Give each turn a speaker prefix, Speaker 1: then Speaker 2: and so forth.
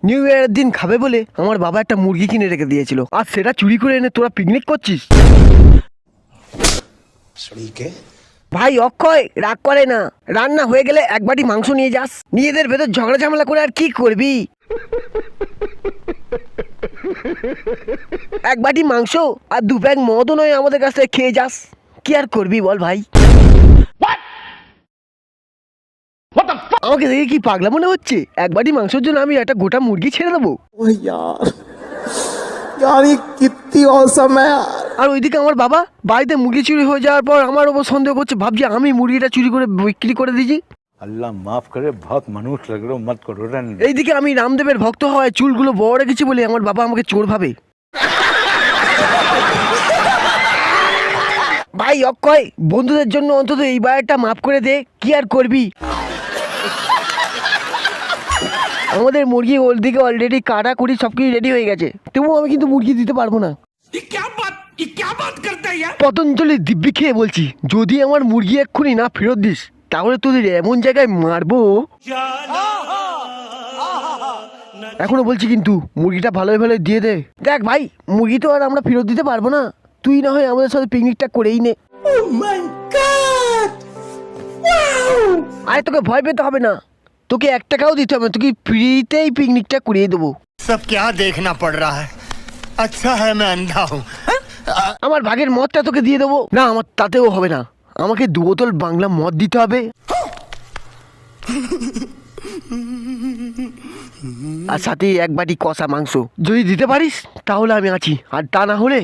Speaker 1: New ইয়ারের দিন খাবে বলে আমার বাবা একটা মুরগি কিনে রেখে দিয়েছিল, আর সেটা চুরি করে এনে তোরা পিকনিক করছিস। ভাই অক্ষয় রাগ করে না, রান্না হয়ে গেলে এক বাটি মাংস নিয়ে যাস। নিজেদের ভেতর ঝগড়া ঝামেলা করে আর কি করবি। এক বাটি মাংস আর 2 ব্যাগ মদও নয় আমাদের কাছ থেকে খেয়ে যাস, কি আর করবি বল ভাই। আমাকে দেখে কি পাগলা মনে হচ্ছে? এক বাটি মাংসের জন্য আমি একটা গোটা মুরগি ছেড়ে দেবো?
Speaker 2: কিত্তি অসম
Speaker 1: আর ওইদিকে আমার বাবা বাড়িতে মুরগি চুরি হয়ে যাওয়ার পর আমার ওপর সন্দেহ করছে, ভাবছি আমি মুরগিটা চুরি করে বিক্রি করে দিয়েছি।
Speaker 3: আল্লাহ মাফ করে, বহুত মানুষ লাগ রো, মত করো।
Speaker 1: এইদিকে আমি রামদেবের ভক্ত হওয়ায় চুলগুলো বড় রেখেছি বলে আমার বাবা আমাকে চোর ভাবে। ভাই অক্ষয়, বন্ধুদের জন্য অন্তত এইবার একটা মাফ করে দে, কি আর করবি। আমাদের মুরগি ওর দিকে অলরেডি কাটা কুড়ি সবকিছু রেডি হয়ে গেছে, তবুও আমি কিন্তু মুরগি দিতে পারবো না। পতঞ্জলি দিব্যি খেয়ে বলছি, যদি আমার মুরগি এক্ষুনি না ফেরত দিস তাহলে তোদের এমন জায়গায় মারবো। এখনো বলছি কিন্তু মুরগিটা ভালোই ভালোই দিয়ে দে। দেখ ভাই, মুরগি তো আর আমরা ফেরত দিতে পারবো না, তুই না হয় আমাদের সাথে পিকনিকটা করেই নে। আরে তোকে ভয় পেতে হবে না, তোকে 1 টাকাও দিতে হবে, তোকে ফ্রিতেই পিকনিকটা করিয়ে দেবো।
Speaker 4: সব क्या देखना पड़ रहा है, अच्छा है मैं अंधा हूँ।
Speaker 1: আমার ভাগের মদটা তোকে দিয়ে দেবো না, আমার তাতেও হবে না, আমাকে 2 বোতল বাংলা মদ দিতে হবে, আর সাথে 1 বাটি কষা মাংস। যদি দিতে পারিস তাহলে আমি আছি, আর তা না হলে